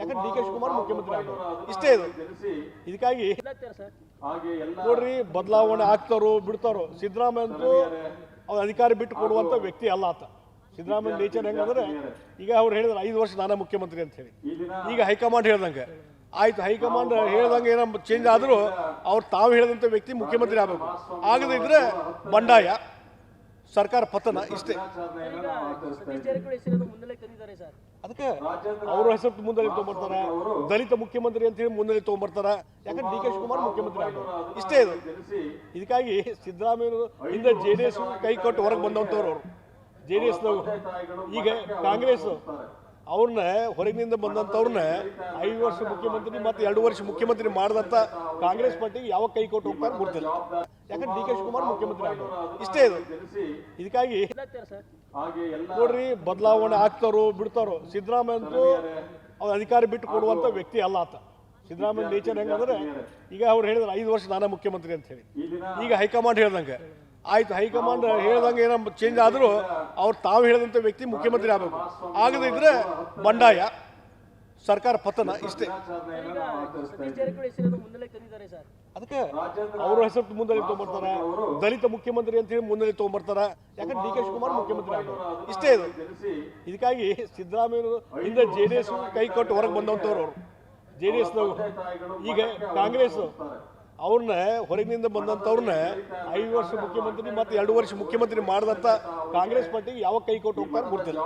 ಯಾಕಂದ್ರೆ D K Shivakumar ಮುಖ್ಯಮಂತ್ರಿ ಆಗ್ಬೋದು ಇಷ್ಟೇ ಇದು. ಇದಕ್ಕಾಗಿ ನೋಡ್ರಿ ಬದಲಾವಣೆ ಆಗ್ತಾರೋ ಬಿಡ್ತಾರೋ, ಸಿದ್ದರಾಮಯ್ಯ ಅಂತೂ ಅವ್ರ ಅಧಿಕಾರ ಬಿಟ್ಟು ಕೊಡುವಂತ ವ್ಯಕ್ತಿ ಅಲ್ಲ ಆತ. ಸಿದ್ದರಾಮಯ್ಯ ನೇಚರ್ ಹೆಂಗಂದ್ರೆ ಈಗ ಅವ್ರು ಹೇಳಿದ್ರು 5 ವರ್ಷ ನಾನೇ ಮುಖ್ಯಮಂತ್ರಿ ಅಂತ ಹೇಳಿ. ಈಗ ಹೈಕಮಾಂಡ್ ಹೇಳ್ದಂಗೆ ಆಯ್ತು, ಹೈಕಮಾಂಡ್ ಹೇಳ್ದಂಗೆ ಏನೋ ಚೇಂಜ್ ಆದರೂ ಅವ್ರು ತಾವು ಹೇಳಿದಂಥ ವ್ಯಕ್ತಿ ಮುಖ್ಯಮಂತ್ರಿ ಆಗಬೇಕು. ಆಗದೇ ಇದ್ರೆ ಬಂಡಾಯ, ಸರ್ಕಾರ ಪತನ ಇಷ್ಟೇ. ಅದಕ್ಕೆ ಅವ್ರ ಹೆಸರು ಮುಂದೆ ತೊಗೊಂಡ್ಬರ್ತಾರ, ದಲಿತ ಮುಖ್ಯಮಂತ್ರಿ ಅಂತ ಹೇಳಿ ಮುಂದೆ ತೊಗೊಂಡ್ಬರ್ತಾರ. ಯಾಕಂದ್ರೆ ಡಿ ಕೆ ಶಿವಕುಮಾರ್ ಮುಖ್ಯಮಂತ್ರಿ ಆಗ್ಬೋದು ಇಷ್ಟೇ ಇದು. ಇದಕ್ಕಾಗಿ ಸಿದ್ದರಾಮಯ್ಯ ಹಿಂದೆ JDS ಕೈ ಕೊಟ್ಟು ಹೊರಗೆ ಬಂದಂಥವ್ರು ಅವರು. JDSನವರು ಈಗ ಕಾಂಗ್ರೆಸ್ ಅವ್ರನ್ನ ಹೊರಗಿನಿಂದ ಬಂದಂಥವ್ರನ್ನ 5 ವರ್ಷ ಮುಖ್ಯಮಂತ್ರಿ ಮತ್ತು 2 ವರ್ಷ ಮುಖ್ಯಮಂತ್ರಿ ಮಾಡಿದಂಥ ಕಾಂಗ್ರೆಸ್ ಪಾರ್ಟಿಗೆ ಯಾವ ಕೈ ಕೊಟ್ಟು ಹೋಗ್ತಾರೆ ಗೊತ್ತಿಲ್ಲ. ಯಾಕಂದ್ರೆ ಡಿ ಕೆ ಶಿವಕುಮಾರ್ ಮುಖ್ಯಮಂತ್ರಿ ಆಗ್ಬೋದು ಇಷ್ಟೇ ಇದು. ಇದಕ್ಕಾಗಿ ನೋಡ್ರಿ ಬದಲಾವಣೆ ಆಗ್ತಾರೋ ಬಿಡ್ತಾರೋ, ಸಿದ್ದರಾಮಯ್ಯ ಅಂತೂ ಅವ್ರ ಅಧಿಕಾರ ಬಿಟ್ಟು ಕೊಡುವಂತ ವ್ಯಕ್ತಿ ಅಲ್ಲ ಆತ. ಸಿದ್ದರಾಮಯ್ಯ ನೇಚರ್ ಹೆಂಗಂದ್ರೆ ಈಗ ಅವ್ರು ಹೇಳಿದ್ರು 5 ವರ್ಷ ನಾನೇ ಮುಖ್ಯಮಂತ್ರಿ ಅಂತ ಹೇಳಿ. ಈಗ ಹೈಕಮಾಂಡ್ ಹೇಳ್ದಂಗೆ ಆಯ್ತು, ಹೈಕಮಾಂಡ್ ಹೇಳ್ದಂಗೆ ಏನೋ ಚೇಂಜ್ ಆದರೂ ಅವ್ರು ತಾವು ಹೇಳಿದಂಥ ವ್ಯಕ್ತಿ ಮುಖ್ಯಮಂತ್ರಿ ಆಗಬೇಕು. ಆಗದೇ ಇದ್ರೆ ಬಂಡಾಯ, ಸರ್ಕಾರ ಪತನ ಇಷ್ಟೇ. ಅದಕ್ಕೆ ಅವ್ರ ಹೆಸರು ಮುಂದೆ ತೊಗೊಂಡ್ಬರ್ತಾರ, ದಲಿತ ಮುಖ್ಯಮಂತ್ರಿ ಅಂತ ಹೇಳಿ ಮುಂದೆ ತೊಗೊಂಡ್ಬರ್ತಾರ. ಯಾಕಂದ್ರೆ ಡಿ ಕೆ ಶಿವಕುಮಾರ್ ಮುಖ್ಯಮಂತ್ರಿ ಆಗ್ಬೋದು ಇಷ್ಟೇ ಇದು. ಇದಕ್ಕಾಗಿ ಸಿದ್ದರಾಮಯ್ಯ ಹಿಂದೆ JDS ಕೈ ಕೊಟ್ಟು ಹೊರಗೆ ಬಂದಂಥವ್ರು ಅವರು. JDSನವರು ಈಗ ಕಾಂಗ್ರೆಸ್ ಅವ್ರನ್ನ ಹೊರಗಿನಿಂದ ಬಂದಂಥವ್ರನ್ನ 5 ವರ್ಷ ಮುಖ್ಯಮಂತ್ರಿ ಮತ್ತು 2 ವರ್ಷ ಮುಖ್ಯಮಂತ್ರಿ ಮಾಡಿದಂಥ ಕಾಂಗ್ರೆಸ್ ಪಾರ್ಟಿಗೆ ಯಾವ ಕೈ ಕೊಟ್ಟು ಹೋಗ್ತಾರೆ ಗೊತ್ತಿಲ್ಲ.